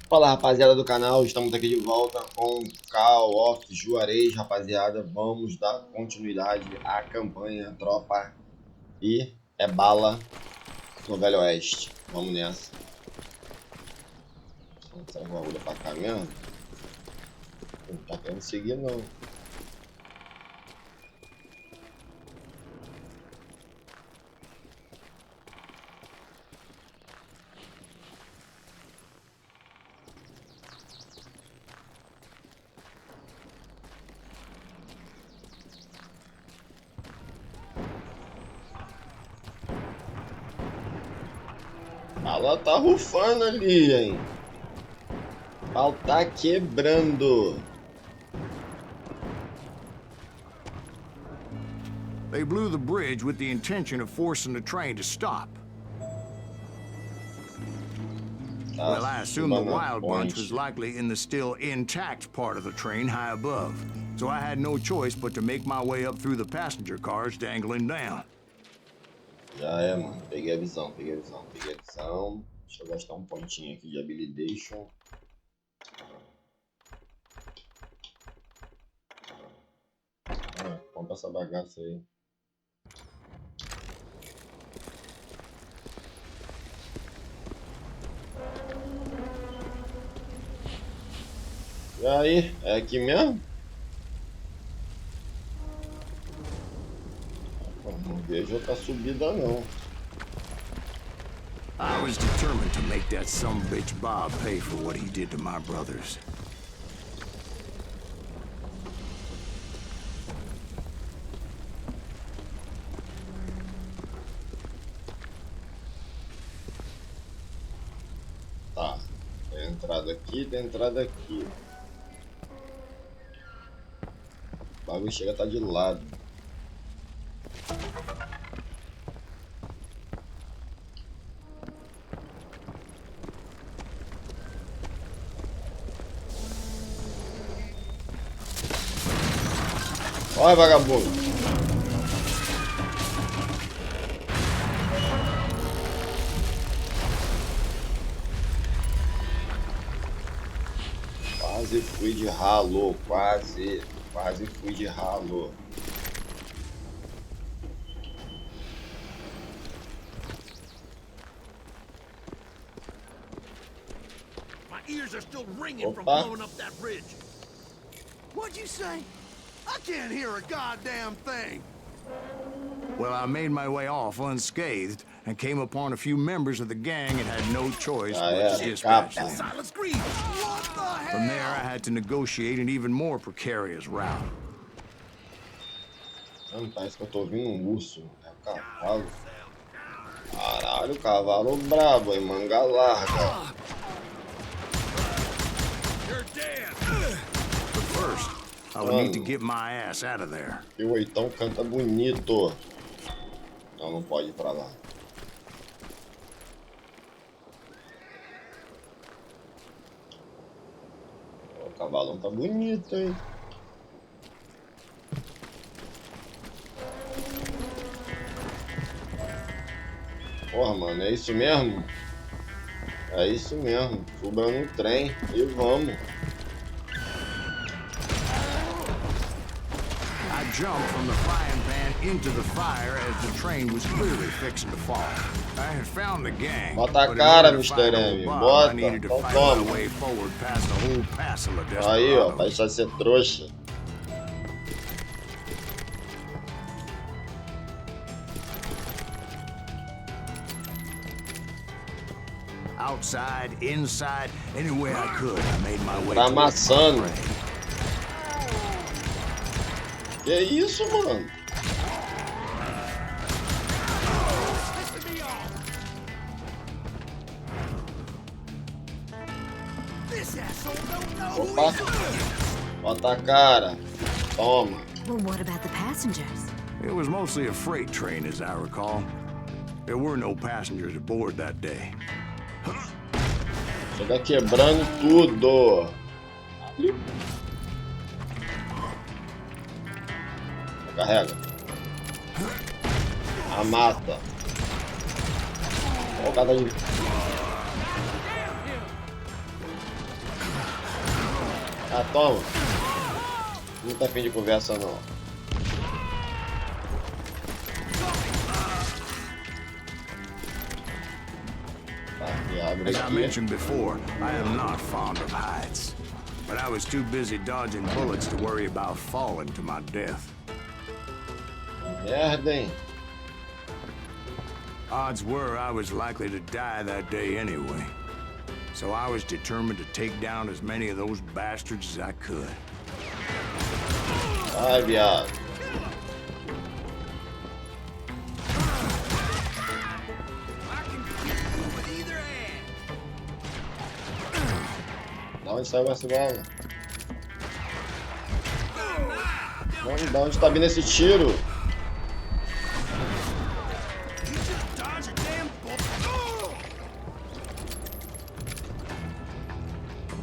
Fala, rapaziada do canal, estamos aqui de volta com Call of Juarez, rapaziada. Vamos dar continuidade à campanha Tropa e é bala no Velho Oeste. Vamos nessa. Será que o bagulho é pra cá mesmo? Não tá querendo seguir não. Ela tá rufando ali, hein? Ela tá quebrando. They blew the bridge with the intention of forcing the train to stop. Well, I assumed the Wild Bunch was likely in the still intact part of the train high above. So I had no choice but to make my way up through the passenger cars dangling down. Já é, mano. Peguei a visão. Deixa eu gastar um pontinho aqui de habilitation. Compra essa bagaça aí. E aí? É aqui mesmo? Não vejo outra subida não. I was determined to make that sumbitch Bob pay for what he did to my brothers. Tá. Tem entrada aqui, O bagulho chega a tá de lado. Olha, vagabundo. Quase fui de ralo, quase fui de ralo. My ears are still ringing from blowing up that bridge. What'd you say? I can't hear a goddamn thing. Well, I made my way off unscathed and came upon a few members of the gang and had no choice but to dispatch them. Silent scream. What the hell? From there, I had to negotiate an even more precarious route. Não, parece que eu tô ouvindo um urso. É um cavalo. Caralho, cavalo brabo, hein? Manga larga. You're dead. But first, I would need to get my ass out of there. E o oitão canta bonito. Não pode ir pra lá. O cavalão tá bonito, hein? Porra, mano, é isso mesmo? É isso mesmo. Suba no trem e vamos. I jumped from the frying pan into the fire as the train was clearly fixing to fall. I had found the gang. Bota a cara, Mr. M. Bota. I needed to fight my way forward past the whole passel of desperados. Aí, ó, vai deixar ser trouxa. Outside, inside, any way I could, I made my way Tá to amassando. Que isso, mano? Opa. Bota a cara. Toma. Well, what about the passengers? It was mostly a freight train, as I recall. There were no passengers aboard that day. Chega quebrando tudo. Carrega. Amassa. Olha o cara de... Ah, toma. Não tá afim de conversa, não. Tá, e abre As I aqui. mentioned before, I am not fond of heights. But I was too busy dodging bullets to worry about falling to my death. Merda, hein? Odds were I was likely to die that day anyway. So I was determined to take down as many of those bastards as I could. Ai, viado. Da onde saiu essa bala? Da onde tá vindo esse tiro?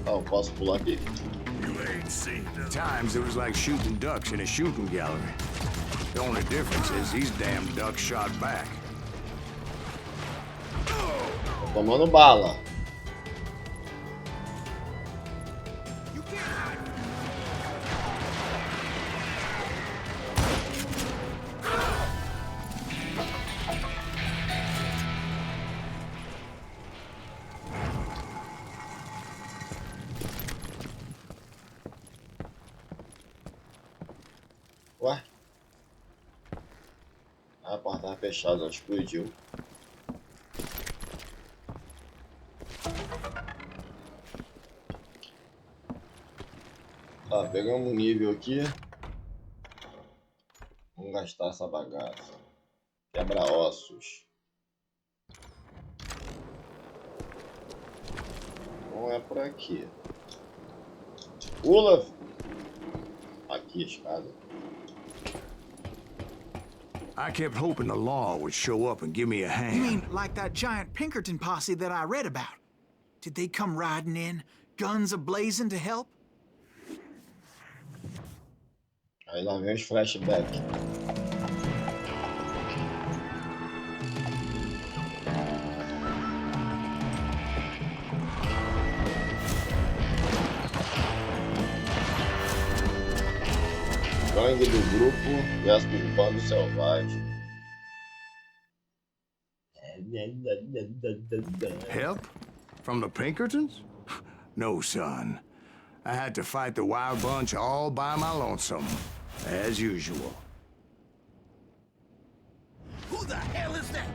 Ah, eu posso pular aqui? At times, it was like shooting ducks in a shooting gallery. The only difference is these damn ducks shot back. Tô tomando bala. Ué? Ah, a porta tava fechada, ela explodiu. Tá, pegamos um nível aqui. Vamos gastar essa bagaça. Quebra-ossos. Não é por aqui. Pula! Aqui a escada. I kept hoping the law would show up and give me a hand. You mean like that giant Pinkerton posse that I read about? Did they come riding in, guns a-blazing to help? Aí lá vem os flashbacks. Gangue do grupo versus o bando selvagem. Help? From the Pinkertons? No, son. I had to fight the wild bunch all by my lonesome, as usual. Who the hell is that?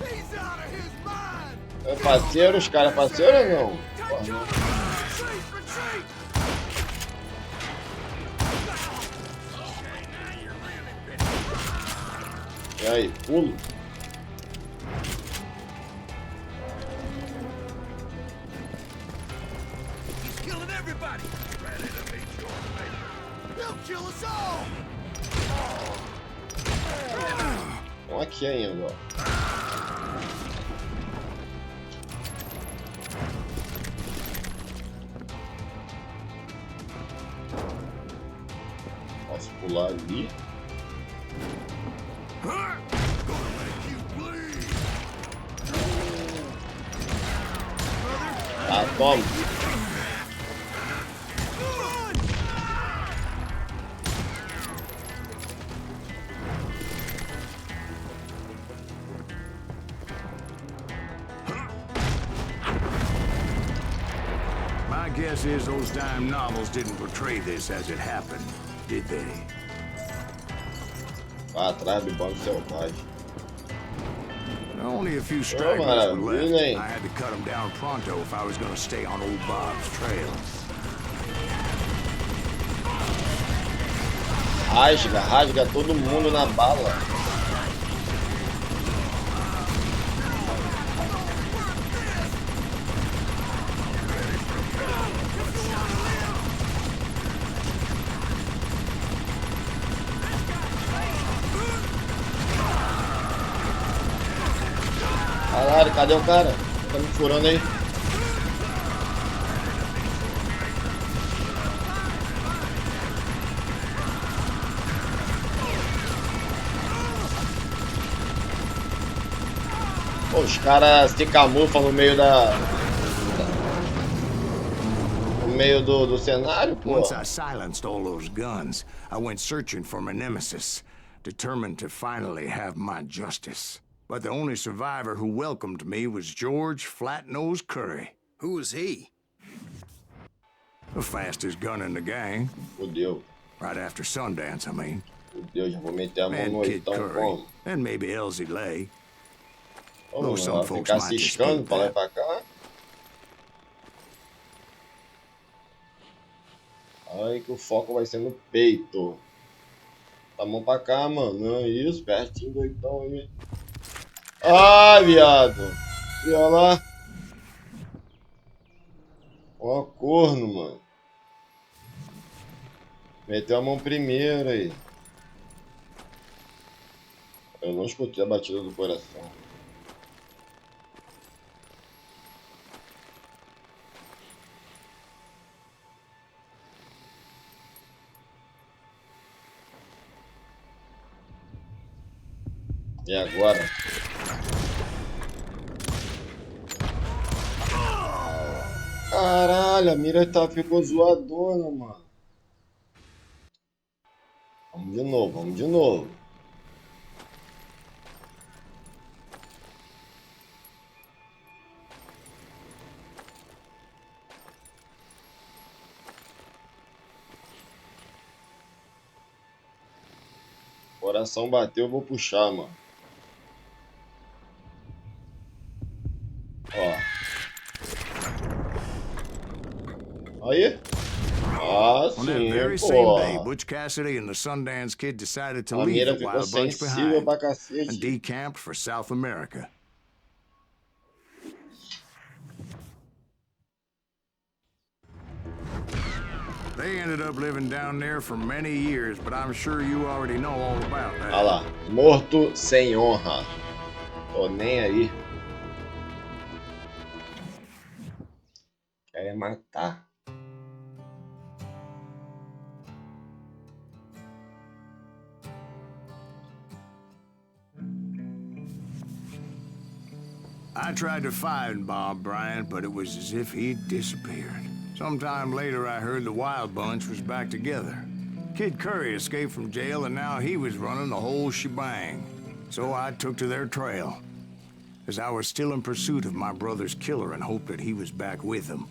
He's out of his mind! É parceiro, os caras parceiro ou não? Porra, não. Retreat, retreat! E aí, pulo? He's killing everybody! Ready to meet your fate. He'll kill us all! Estão aqui ainda, ó. Posso pular ali? Tá, toma. My guess is those dime novels didn't portray this as it happened, did they? Vai atrás do bando selvagem. Only a few stragglers were maravilha, left. hein? I had to cut them down pronto if I was going to stay on old Bob's trail. Rasga, rasga todo mundo na bala. Caralho, cadê o cara? Tá me furando aí. Pô, os caras se camuflam no meio da... meio do cenário, pô. Once I silenced all those guns, I went searching for my nemesis, determined to finally have my justice. But the only survivor who welcomed me was George Flat-Nosed Curry. Who was he? The fastest gun in the gang. Fudeu. Right after Sundance, I mean. Fudeu, já vou meter a mão And no Kid oitão Curry. como. And maybe Elsie Lay. Ô, Though mano, some vai folks ficar might ciscando dispute pra lá e that. pra cá. Ai, que o foco vai ser no peito. Tá a mão pra cá, mano. Não, isso, pertinho do oitão aí. Ah, viado. E olha lá. Ó, corno, mano. Meteu a mão primeiro aí. Eu não escutei a batida do coração. E agora? Caralho, a mira ficou zoadona, mano. Vamos de novo, vamos de novo. Coração bateu, eu vou puxar, mano. Ó. Aí. Ah, On that sim, very same day, pô. Butch Cassidy and the Sundance Kid decided to A leave mira the ficou Wild Bunch sensível behind pra and cacete. decamped for South America. They ended up living down there for many years, but I'm sure you already know all about that. Olha lá. Morto sem honra. Tô nem aí. Quer matar. I tried to find Bob Bryant, but it was as if he'd disappeared. Sometime later, I heard the Wild Bunch was back together. Kid Curry escaped from jail, and now he was running the whole shebang. So I took to their trail, as I was still in pursuit of my brother's killer and hoped that he was back with him.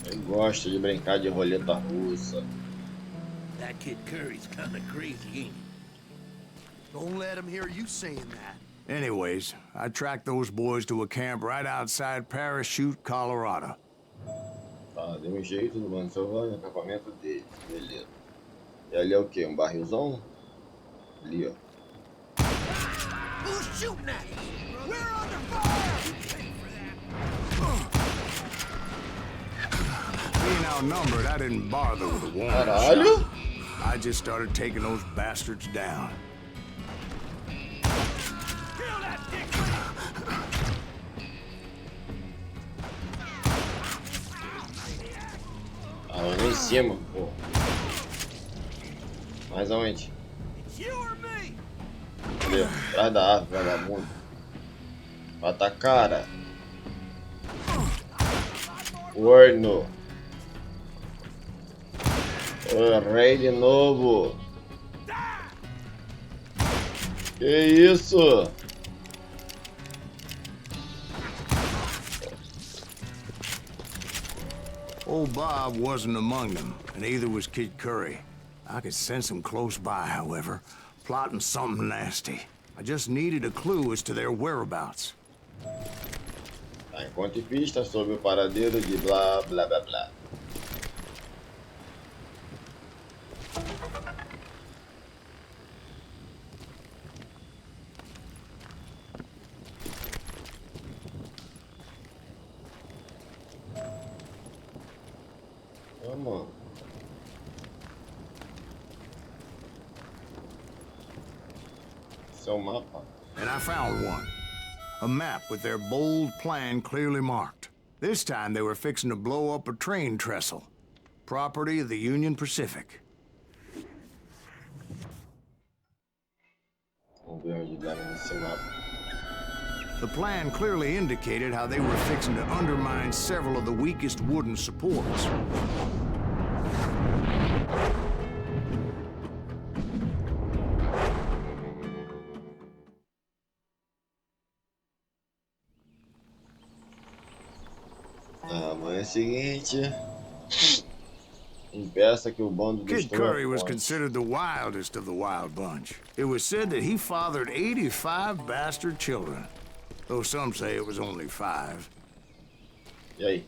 Eu gosto de brincar de roleta russa. That Kid Curry's kinda crazy, ain't he? Don't let him hear you saying that. Anyways, I tracked those boys to a camp right outside Parachute, Colorado. Tá, deu um jeito no mano selvagem, no acampamento deles. Beleza. E ali é o que? Um barrilzão? Ali, ó. Who's shooting at us? We're under fire! Being outnumbered, I didn't bother with a warning Caralho! shot. I just started taking those bastards down. Kill that dick! Ah, lá em cima, pô. Mais aonde? It's you or me! Ali, atrás da árvore, vagabundo. Bata a cara. Corno. Errei de novo. Que isso? Old Bob wasn't among them, and neither was Kid Curry. I could sense him close by, however, plotting something nasty. I just needed a clue as to their whereabouts. Tá, encontre pistas sobre o paradeiro de blá blá blá blá. Vamos. Esse é o mapa. And I found one. A map with their bold plan clearly marked. This time they were fixing to blow up a train trestle. Property of the Union Pacific. Vamos ver onde dá nesse mapa. The plan clearly indicated how they were fixing to undermine several of the weakest wooden supports. Amanhã seguinte, impeça que o bando Kid destrua Curry was a ponte. considered the wildest of the wild bunch. It was said that he fathered 85 bastard children, though some say it was only 5. E aí?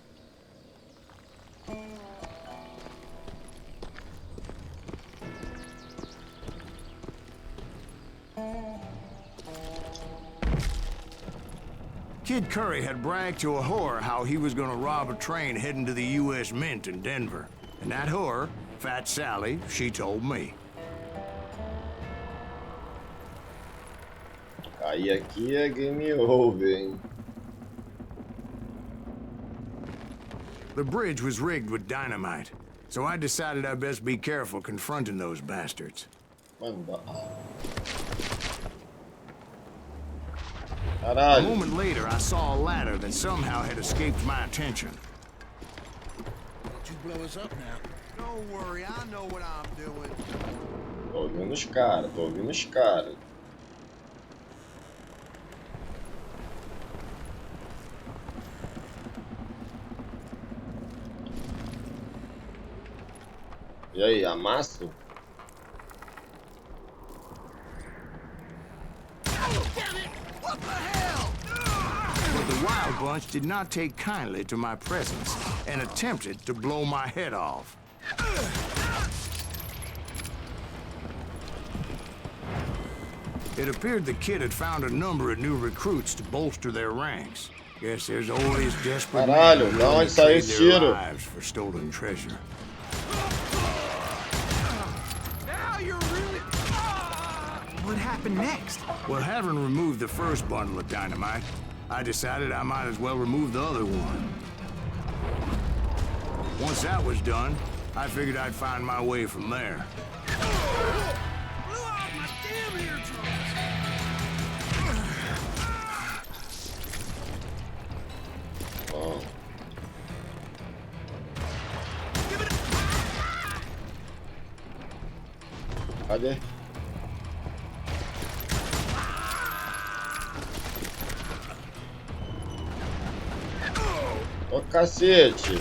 Kid Curry had bragged to a whore how he was gonna rob a train heading to the U.S. Mint in Denver. And that whore, Fat Sally, she told me. Aí aqui é game over, hein? The bridge was rigged with dynamite, so I decided I'd best be careful confronting those bastards. Mano, dá. A Caralho. moment later, I saw a ladder that somehow had escaped my attention. Don't you blow us up now. Don't worry, I know what I'm doing. Tô ouvindo os caras, tô ouvindo os caras. E aí, amasso? What the hell? But the wild bunch did not take kindly to my presence and attempted to blow my head off. It appeared the kid had found a number of new recruits to bolster their ranks. Guess there's always desperate Caralho, men da willing onde to saiu trade esse their tiro? lives for stolen treasure. Now you're really... What happened next? Well, having removed the first bundle of dynamite, I decided I might as well remove the other one. Once that was done, I figured I'd find my way from there. Blew out my damn eardrums! Ó. Cadê? Ô cacete!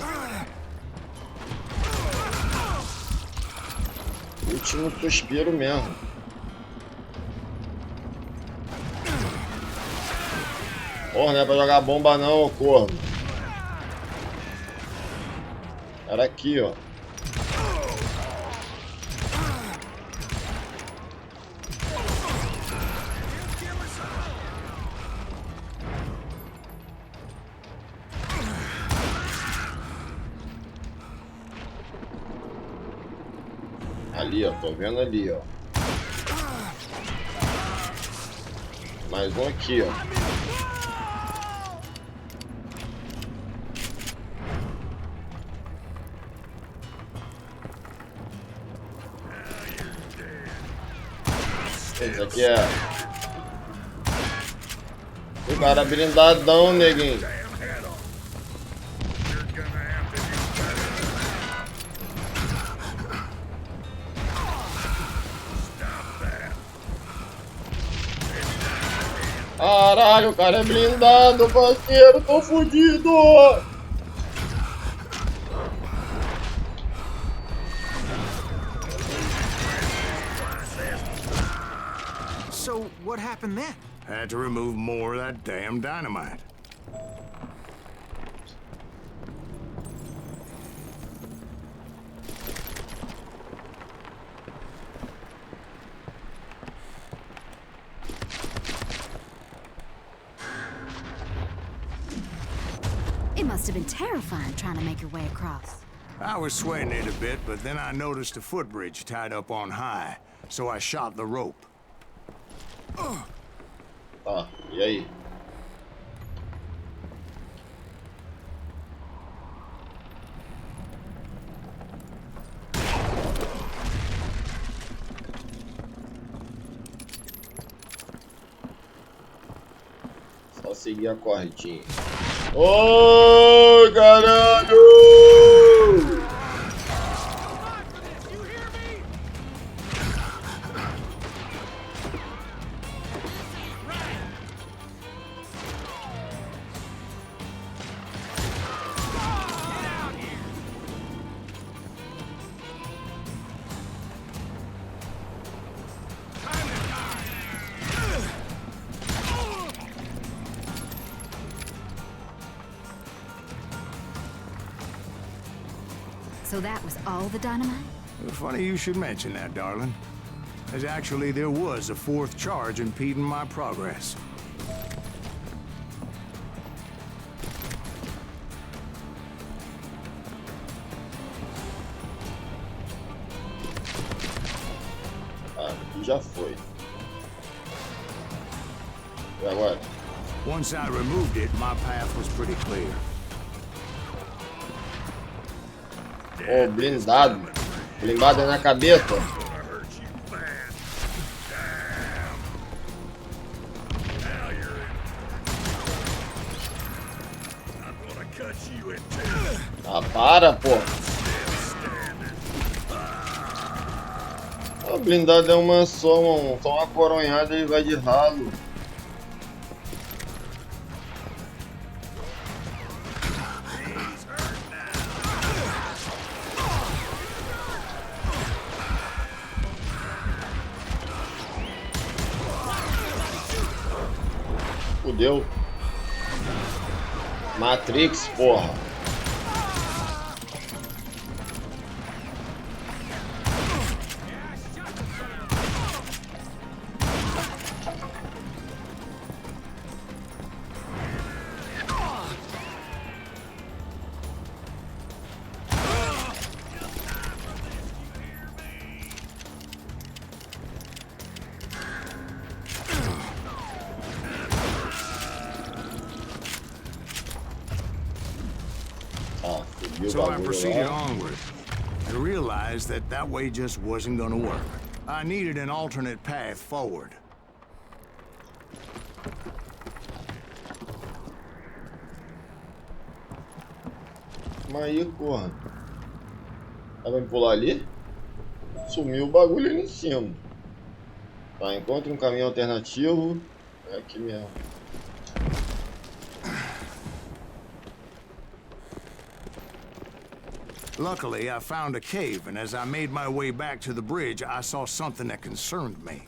Último suspiro mesmo. Porra, não é pra jogar bomba não, ô corno. Era aqui, ó. Ali, ó, tô vendo ali, ó. Mais um aqui, ó. Esse aqui é. O cara blindadão, neguinho. Caralho, o cara é blindado, parceiro, tô fudido! So, what happened then? Had to remove more of that damn dynamite. It must have been terrifying trying to make your way across. I was sweating it a bit, but then I noticed a footbridge tied up on high, so I shot the rope. Tá, e aí? seguir a cordinha. Oi, caralho! So that was all the dynamite? Funny you should mention that, darling. As actually there was a fourth charge impeding my progress. Ah, aqui já foi. E agora? Once I removed it, my path was pretty clear. Oh, blindado. Blindado é na cabeça. Ah, para, pô. O blindado é uma só, mano. Só uma coronhada e vai de ralo. Fudeu. Matrix, porra. So I proceeded onward. I realized that that way just wasn't gonna work. I needed an alternate path forward. Mas aí, porra. Ela vai me pular ali? Sumiu o bagulho ali em cima. Tá, encontre um caminho alternativo. É aqui mesmo. Luckily, I found a cave, and as I made my way back to the bridge, I saw something that concerned me.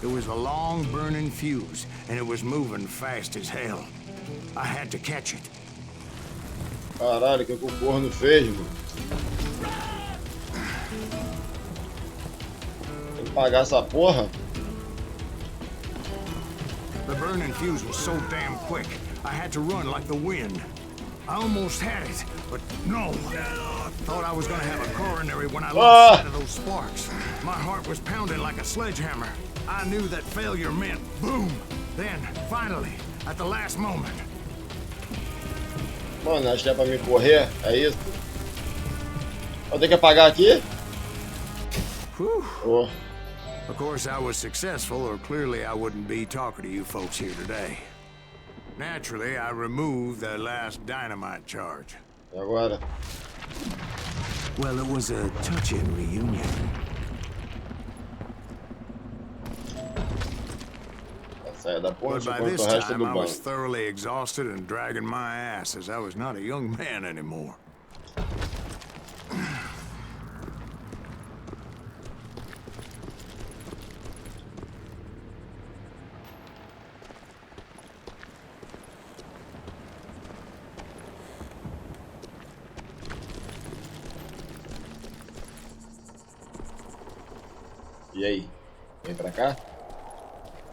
It was a long burning fuse, and it was moving fast as hell. I had to catch it. Caralho, o que o corno fez, mano? Tem que pagar essa porra? The burning fuse was so damn quick, I had to run like the wind. I almost had it, but no. Thought I was gonna have a coronary when I lost sight of those sparks. My heart was pounding like a sledgehammer. I knew that failure meant boom. Then, finally, at the last moment. Mano, acho que é pra me correr, é isso? Vou ter que apagar aqui? Oh. Of course, I was successful, or clearly I wouldn't be talking to you folks here today. Naturally, I removed the last dynamite charge. E agora? Well, it was a touching reunion. Saia da ponte But by enquanto this o resto time, do I was banco. thoroughly exhausted and dragging my ass, as I was not a young man anymore. E aí? Vem pra cá?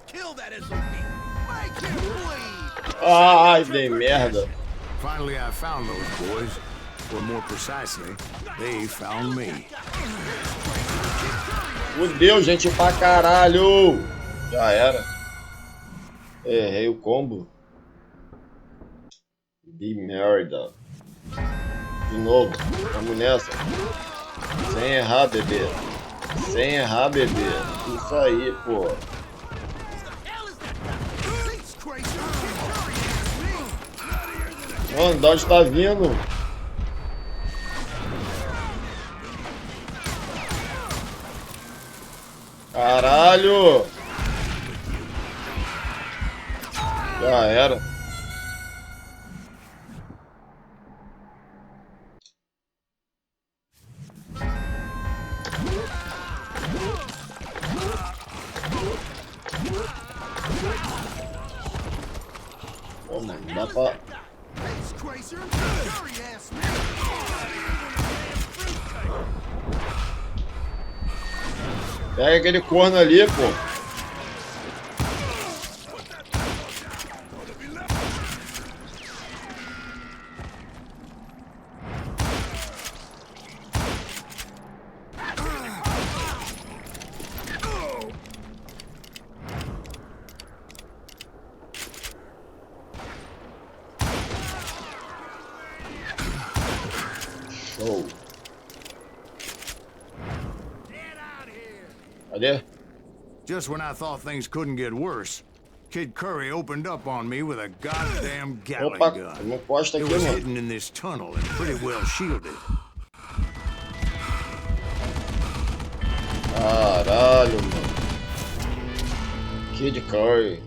Kill that SOB. Make him bleed. Ai, dei merda. Finally, I found those boys. Or more precisely, they found me. Fudeu, gente pra caralho. Já era. Errei o combo. De merda. De novo. Vamos nessa. Sem errar, bebê. Sem errar, bebê. Isso aí, pô. Mano, de onde tá vindo? Caralho! Já era. Pô, mano, dá pra... Pega aquele corno ali, pô. Show. Cadê? Just when I thought things couldn't get worse, Kid Curry opened up on me with a goddamn Gatling Opa, gun. não posta It aqui, was mano. hidden in this tunnel and pretty well shielded. Caralho, mano. Kid Curry.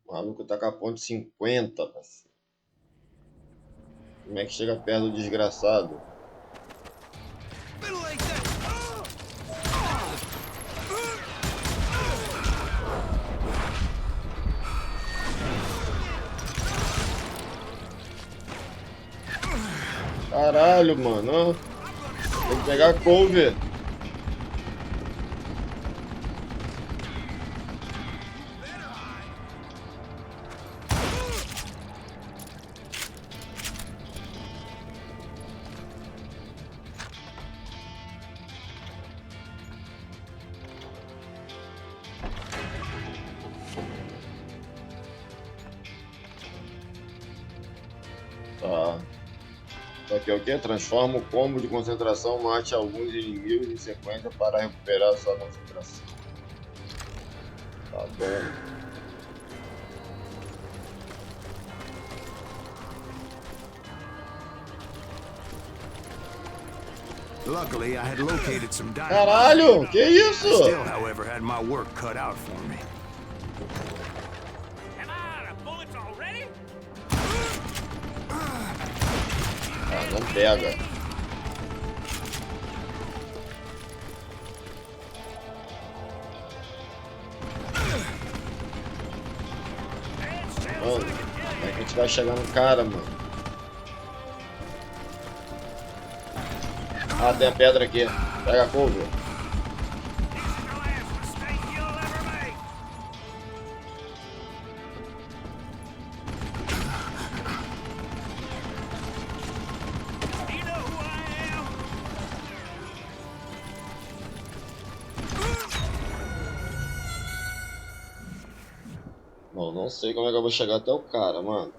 O maluco tá com a ponte 50, parceiro. Como é que chega perto do desgraçado? Caralho, mano. Tem que pegar a cover. Tá. Isso aqui é o que? Transforma o combo de concentração, mate alguns inimigos em sequência para recuperar sua concentração. Tá bom. Luckily, I had located some dynamite. Caralho, que isso? Still, however, had my work cut out for me. Am I out of bullets already? Ah, não pega. Mano, como é que a gente vai chegar no cara, mano? Ah, tem a pedra aqui. Pega a cover. Bom, não sei como é que eu vou chegar até o cara, mano.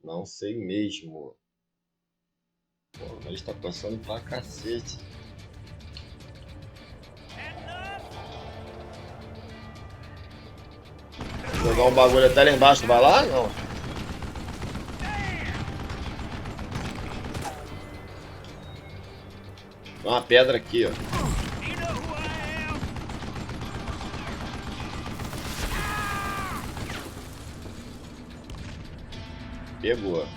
Não sei mesmo. Pô, ele está passando pra cacete. Vou jogar um bagulho até lá embaixo, vai lá? Não. Tem uma pedra aqui, ó. Pegou.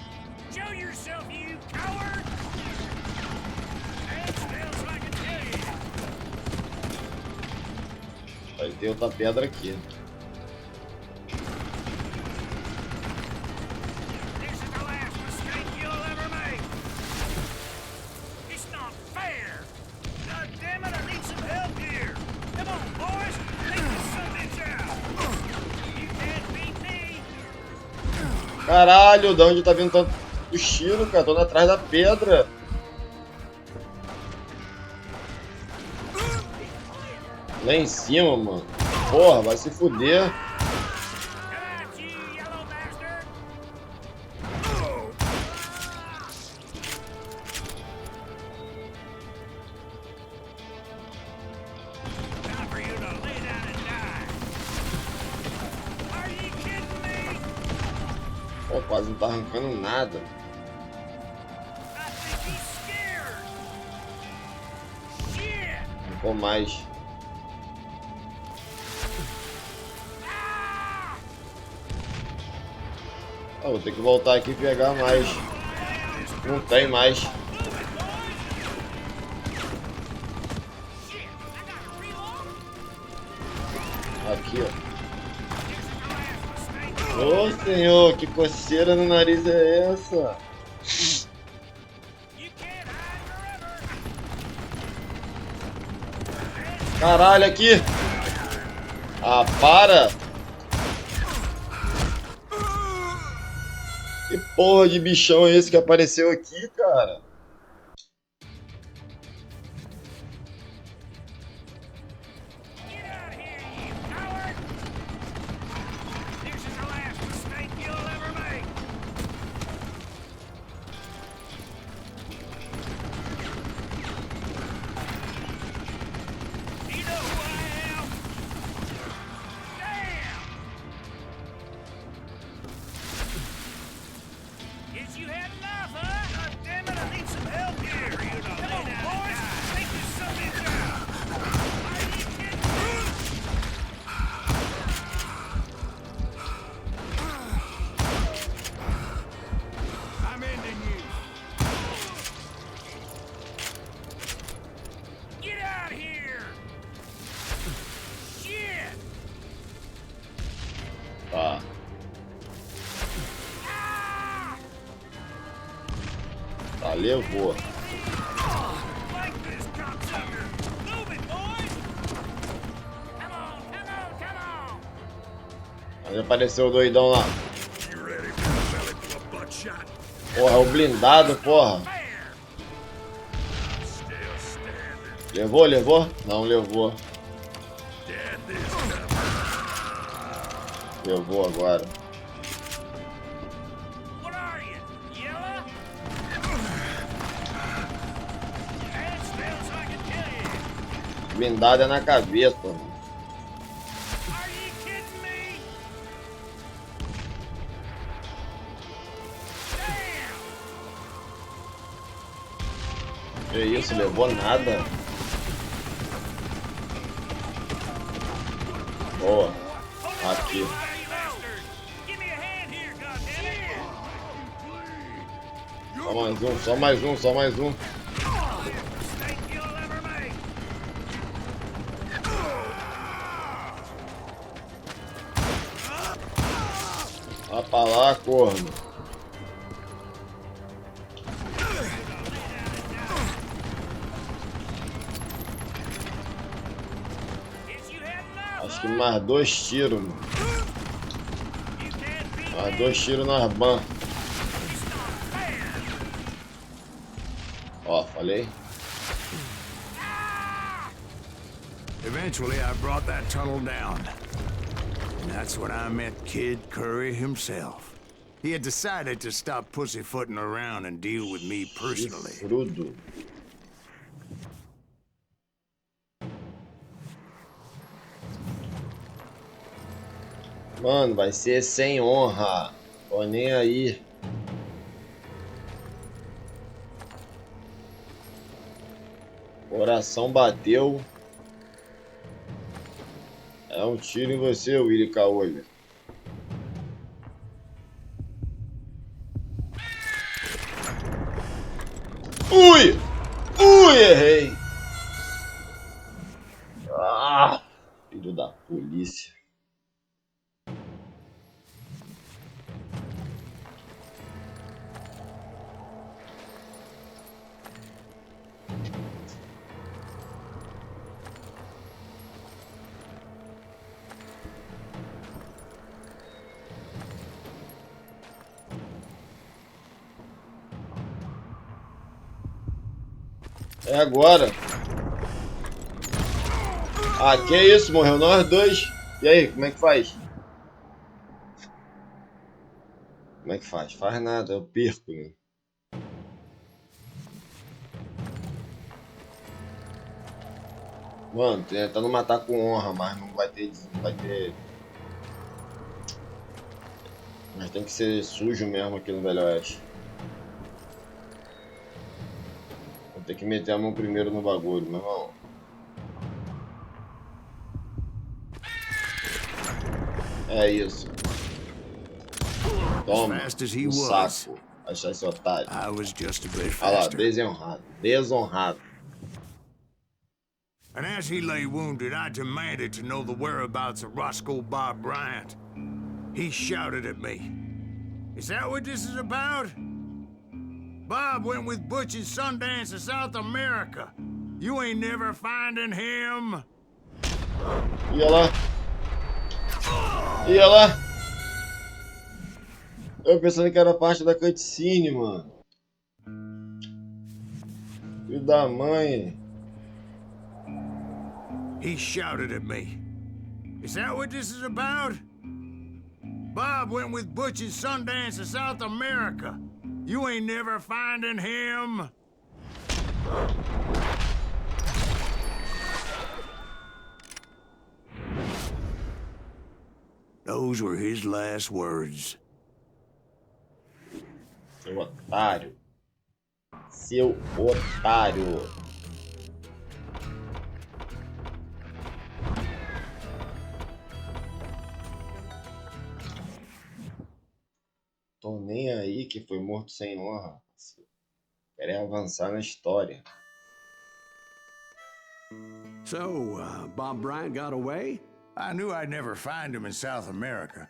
Aí tem outra pedra aqui. Caralho, de onde tá vindo tanto tiro, cara? Tô atrás da pedra. Lá em cima, mano. Porra, vai se fuder. Pô, quase não tá arrancando nada. Arrancou mais. Ah, vou ter que voltar aqui e pegar mais. Não tem mais. Aqui, ó. Ô, senhor, que coceira no nariz é essa? Caralho, aqui! Ah, para! Que porra de bichão é esse que apareceu aqui, cara? Tá. Tá, levou. Aí apareceu o doidão lá. Porra, é o blindado, porra. Levou, levou? Não levou. Levou agora. Blindado é na cabeça, mano. Que isso, levou nada. Boa. Aqui. Só mais um, só mais um, só mais um. Vai pra lá, corno. Acho que mais 2 tiros, mano. Mais 2 tiros nas bancas. Ó, falei. Eventually, I brought that tunnel down. And that's when I met Kid Curry himself. He had decided to stop pussyfooting around and deal with me personally. Frudo. Mano, vai ser sem honra. Tô nem aí. Coração bateu. É um tiro em você, Willy Caolho. Ui! Ui, errei! Ah! Filho da polícia. É agora. Ah, que isso, morreu nós dois. E aí, como é que faz? Como é que faz? Faz nada, eu perco, né? Mano, tentando matar com honra, mas não vai ter. Não vai ter. Mas tem que ser sujo mesmo aqui no Velho Oeste. Vou ter que meter a mão primeiro no bagulho, meu irmão. É isso. Toma, um saco. Achar esse otário. Olha lá, desonrado. Desonrado. And as he lay wounded, I demanded to know the whereabouts of Roscoe Bob Bryant. He shouted at me. Is that what this is about? Bob went with Butch's Sundance to South America. You ain't never finding him. Ia lá. Ia lá. Eu pensando que era parte da cutscene, mano. Filho da mãe. He shouted at me. Is that what this is about? Bob went with Butch's Sundance to South America. You ain't never finding him. Those were his last words. Seu otário. Seu otário. Tô nem aí que foi morto sem honra. Querem avançar na história. So, Bob Bryant got away? I knew I'd never find him in South America.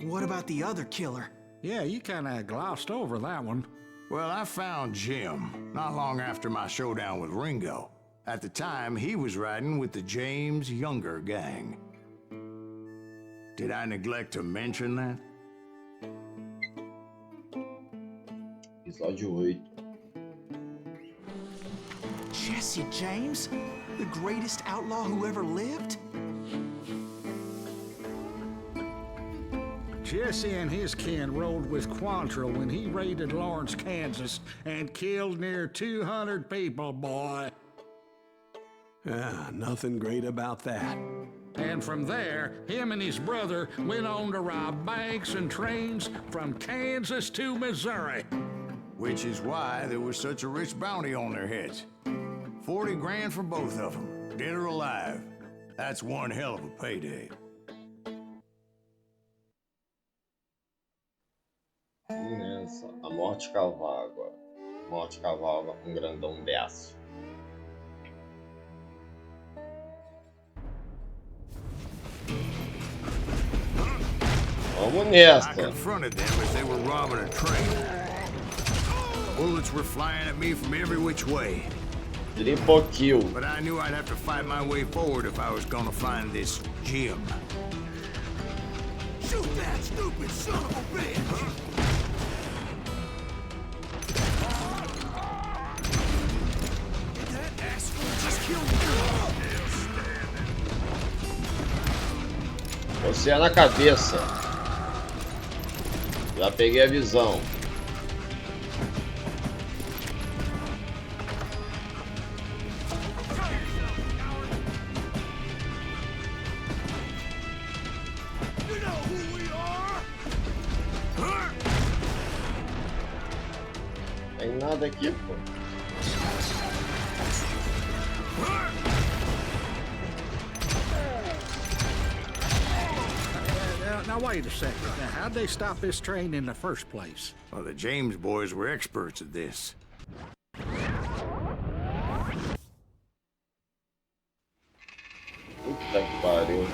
What about the other killer? Yeah, you kinda glossed over that one. Well, I found Jim not long after my showdown with Ringo. At the time, he was riding with the James Younger gang. Did I neglect to mention that? Episódio 8. Jesse James? The greatest outlaw who ever lived? Jesse and his kin rode with Quantrill when he raided Lawrence, Kansas, and killed near 200 people, boy. Nothing great about that. And from there, him and his brother went on to rob banks and trains from Kansas to Missouri. Which is why there was such a rich bounty on their heads. 40 grand for both of them, dead or alive. That's one hell of a payday. Nessa, a morte caval agora. Morte cavalga um grandão dessa. Vamos I nessa. confronted them as they were robbing a train. Bullets were flying at me from every which way. Triple kill. But I knew I'd have to fight my way forward if I was gonna find this Jim. Shoot that stupid son of a bitch! That asshole just killed me! Você é na cabeça. Já peguei a visão. You know who we are? Tem nada aqui, pô. Now wait a second. Now, how'd they stop this train in the first place? Well, the James boys were experts at this. Puta que pariu.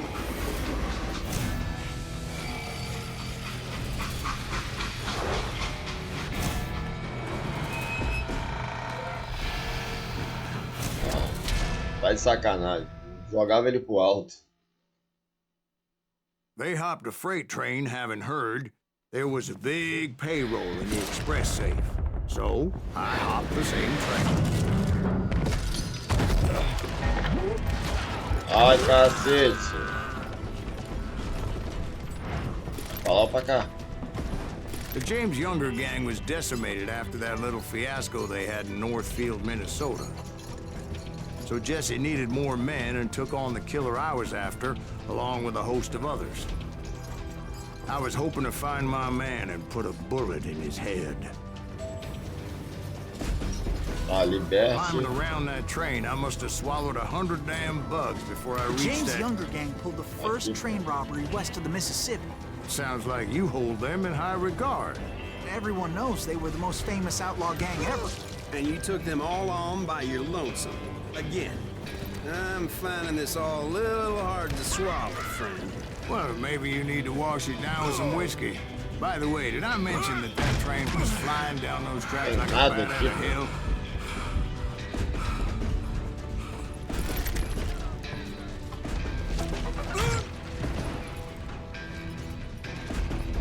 Tá de sacanagem. Jogava ele pro alto. They hopped a freight train having heard there was a big payroll in the express safe. So, I hopped the same train. Ai, cacete. Fala pra cá. The James Younger gang was decimated after that little fiasco they had in Northfield, Minnesota. So Jesse needed more men and took on the killer I was after, along with a host of others. I was hoping to find my man and put a bullet in his head. Tá, liberte. Climbing around that train, I must have swallowed 100 damn bugs before I reached James' that. younger gang pulled the first train robbery west of the Mississippi. Sounds like you hold them in high regard. Everyone knows they were the most famous outlaw gang ever. And you took them all on by your lonesome. Again. I'm finding this all a little hard to swallow, friend. Well, maybe you need to wash it down with some whiskey. By the way, did I mention that that train was flying down those tracks like a bat out of hell?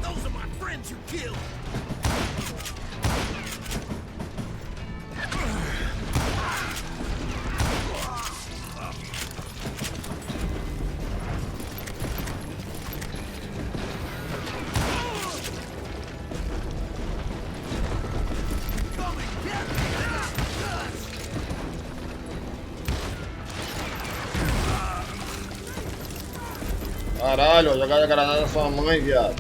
Those are my friends you killed. Caralho, jogar a granada na sua mãe, viado.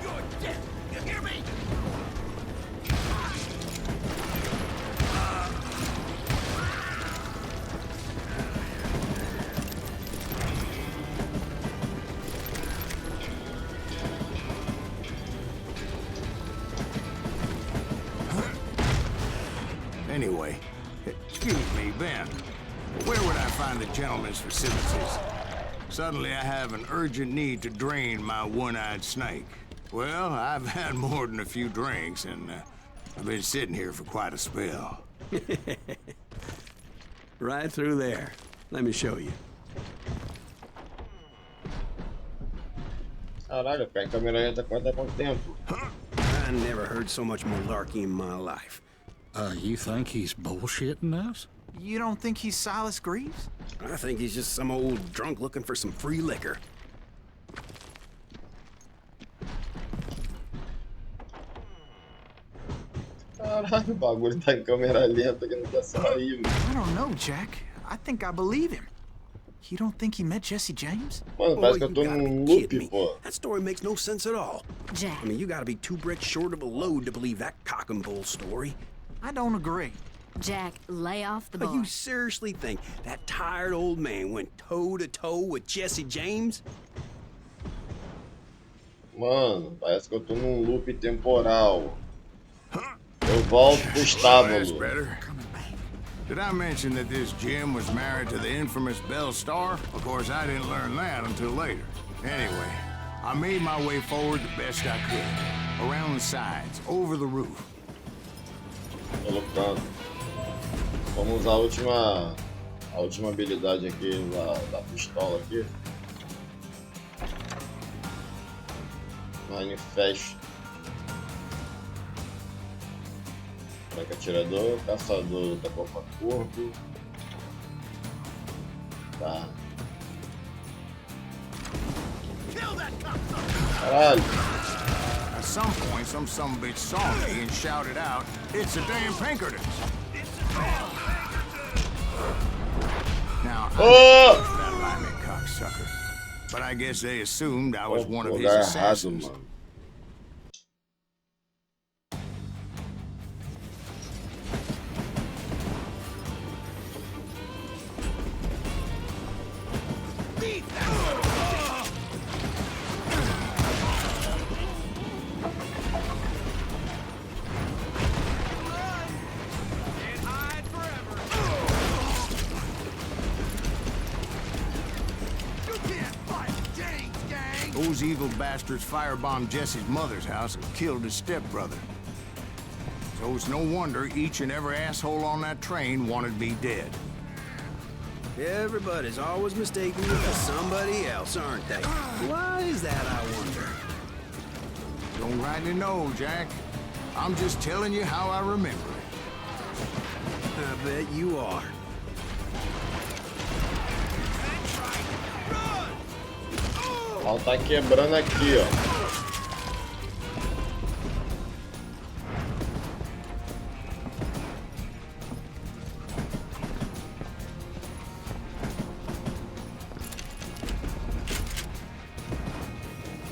You're dead. You hear me? Anyway, excuse me, Ben. Where would I find the gentleman's facilities? Suddenly I have an urgent need to drain my one-eyed snake. Well, I've had more than a few drinks, and I've been sitting here for quite a spell. Right through there. Let me show you. Caralho, pega a câmera lenta quanto tempo? I never heard so much malarkey in my life. You think he's bullshitting us? You don't think he's Silas Greaves? I think he's just some old drunk looking for some free liquor. Caralho, o bagulho tá em câmera lenta que não quer sair, mano. I don't know, Jack. I think I believe him. You don't think he met Jesse James? Mano, parece que eu tô you gotta num be kidding loop, me. pô. That story makes no sense at all. Jack, I mean, you gotta be 2 bricks short of a load to believe that cock and bull story. I don't agree. Jack, lay off the But bar. you seriously think that tired old man went toe-to-toe with Jesse James? Mano, parece que eu tô num loop temporal. Eu volto pro estábulo. That's better. Did I mention that this Jim was married to the infamous Belle Starr? Of course, I didn't learn that until later. Anyway, I made my way forward the best I could. Around the sides, over the roof. Tô lutando. Vamos usar a última habilidade aqui da pistola aqui. Manifesto. Ataque atirador, caçador, luta corpo a corpo. Tá. Caralho. At some point, some sumbitch saw me and shouted out, "It's a damn Pinkerton!" Now, Oh! that limey cocksucker. But I guess they assumed I was one of his Lugar errado, assassins. mano. Those evil bastards firebombed Jesse's mother's house and killed his stepbrother. So it's no wonder each and every asshole on that train wanted me dead. Everybody's always mistaking you for somebody else, aren't they? Why is that, I wonder? Don't rightly know, Jack. I'm just telling you how I remember it. I bet you are. Ela tá quebrando aqui, ó.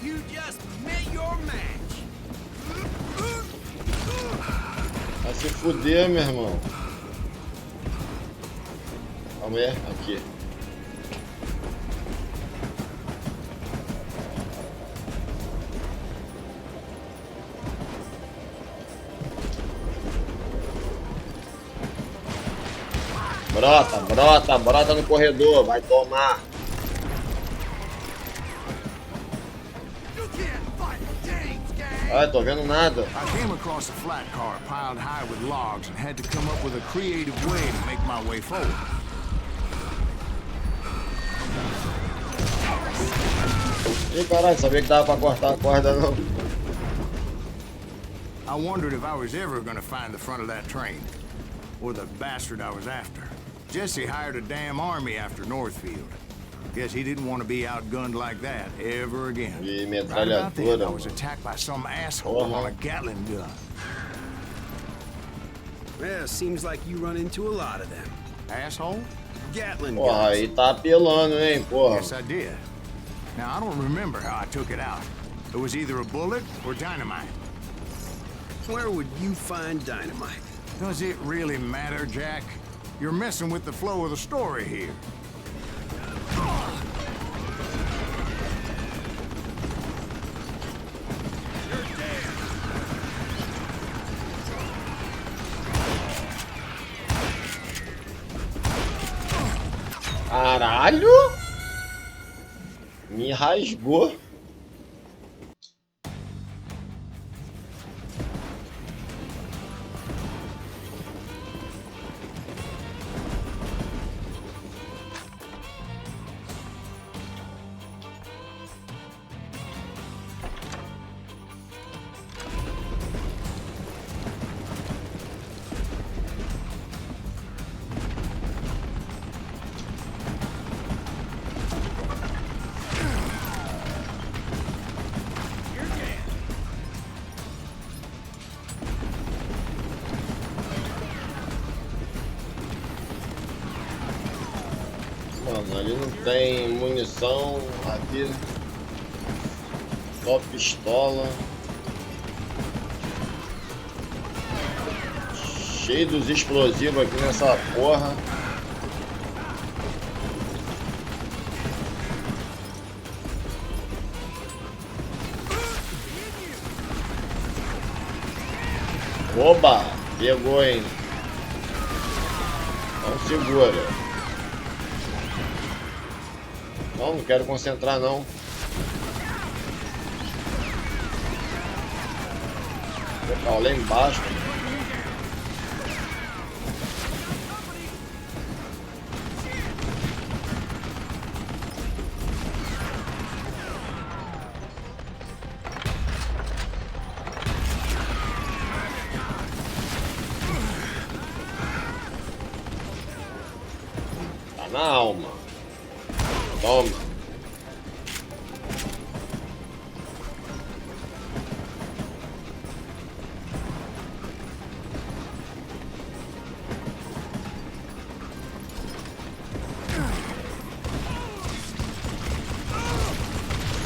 You fuder, meu irmão. Calma aí, aqui. Brota no corredor, vai tomar. Ai, tô vendo nada. I came across a flat car piled high with logs and had to come up with a creative way to make my way forward. Ih, caralho, sabia que dava pra cortar a corda não. I wondered if I was ever gonna find the front of that train. Or the bastard I was after. Jesse hired a damn army after Northfield. Guess he didn't want to be outgunned like that ever again. E Right about then, I metralhadora. was attacked by some asshole on a Gatling gun. Well, seems like you run into a lot of them. Asshole? Gatling Porra, guns. aí tá apelando, hein, porra. Yes, I did. Now, I don't remember how I took it out. It was either a bullet or dynamite. Where would you find dynamite? Does it really matter, Jack? You're messing with the flow of the story here. Caralho! Me rasgou. Mano, ali não tem munição, aqui só pistola. Cheio dos explosivos aqui nessa porra. Oba! Pegou, hein? Então segura. Não quero concentrar não. Vou ficar lá embaixo. Tá na alma. Toma.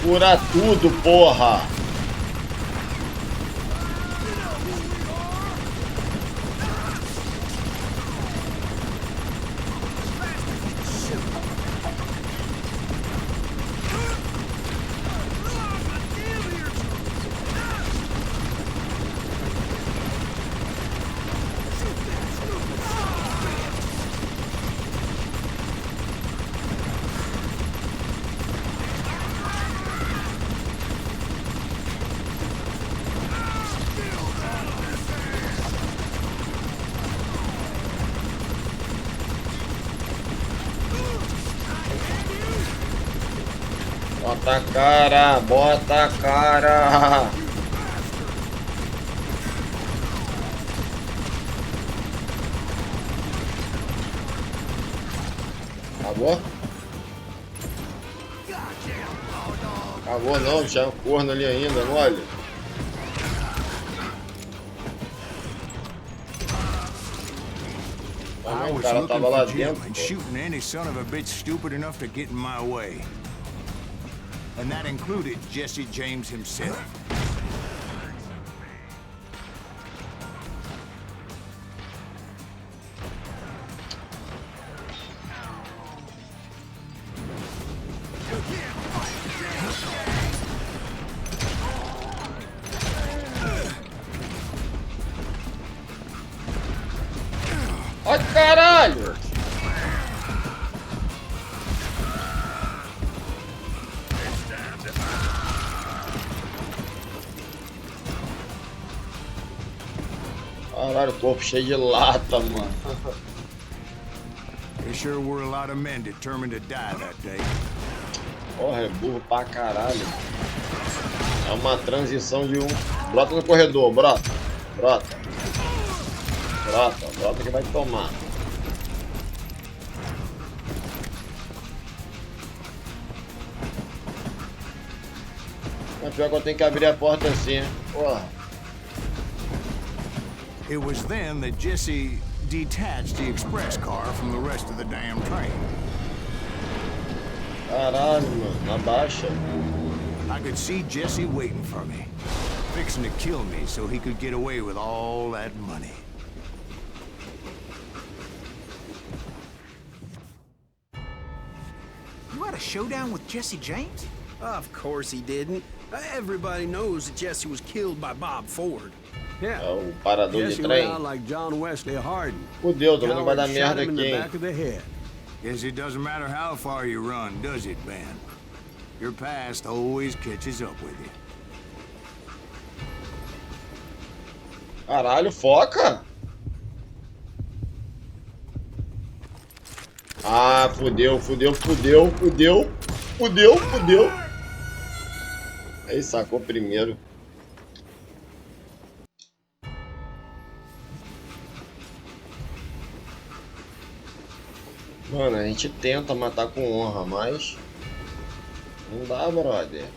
Fura tudo, porra! Bota a cara, bota a cara. Acabou? Acabou não, tinha um corno ali ainda, não olha. I O was cara looking tava lá for Jim dentro. and Pô. shooting any son of a bitch stupid enough to get in my way. And that included Jesse James himself. Ai, caralho! Caralho, o corpo cheio de lata, mano. There sure were a lot of men determined to die that day. Porra, é burro pra caralho. É uma transição de um... Brota no corredor, brota. Brota. Brota, brota que vai tomar. Mas pior que eu tenho que abrir a porta assim, porra. It was then that Jesse detached the express car from the rest of the damn train. Caralho, mano, abaixa. I could see Jesse waiting for me, fixing to kill me so he could get away with all that money. You had a showdown with Jesse James? Of course he didn't. Everybody knows that Jesse was killed by Bob Ford. Yeah. É o parador de Jesse went out trem. like John Wesley Harden. Fudeu, tô vendo que vai dar Coward shot merda him in aqui, the hein. back of the head. Guess it doesn't matter how far you run, does it, Ben? Your past always catches up with you. Caralho, foca! Ah, fudeu, fudeu, fudeu, fudeu, fudeu, fudeu. Aí sacou primeiro. Mano, a gente tenta matar com honra, mas não dá, brother.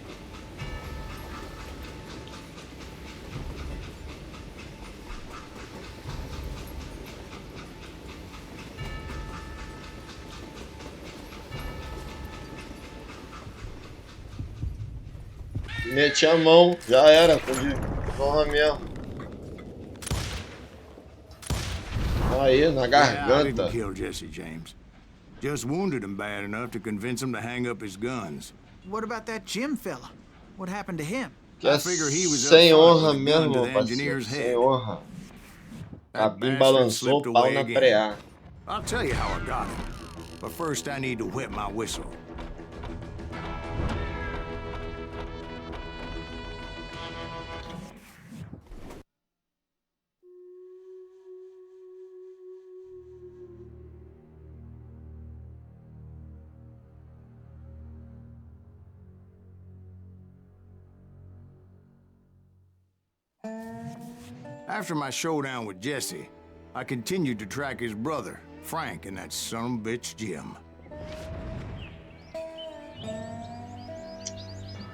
Meti a mão, já era, com honra mesmo. Aí, na Yeah, I didn't garganta. kill Jesse James. Just wounded him bad enough to convince him to hang up his guns. What about that Jim fella? What happened to him? Que é I figure he was sem up front honra with a gun mesmo, to meu the parceiro. engineer's Sem head. honra. That Capim bastard balançou, slipped pau away na again. preá. I'll tell you how I got him. But first I need to wet my whistle. After my showdown with Jesse, I continued to track his brother, Frank, and that son of a bitch, Jim.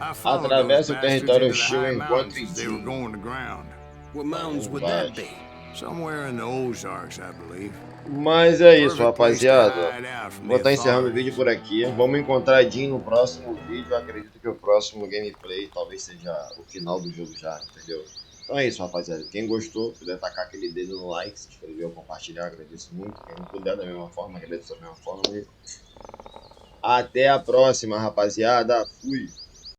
I followed Atravesse those o bastards território into the hostil high enquanto mountains as they were Jim. going to ground. What mountains would that be? Somewhere in the Ozarks, I believe. Mas é isso, Perfect place to rapaziada. hide out from Vou the estar encerrando o authorities. vídeo por aqui. Vamos encontrar Jim no próximo vídeo. Eu acredito que o próximo gameplay talvez seja o final do jogo já, entendeu? Então é isso, rapaziada. Quem gostou, puder tacar aquele dedo no like, se inscrever ou compartilhar, agradeço muito. Quem não puder, da mesma forma, agradeço da mesma forma. Até a próxima, rapaziada. Fui!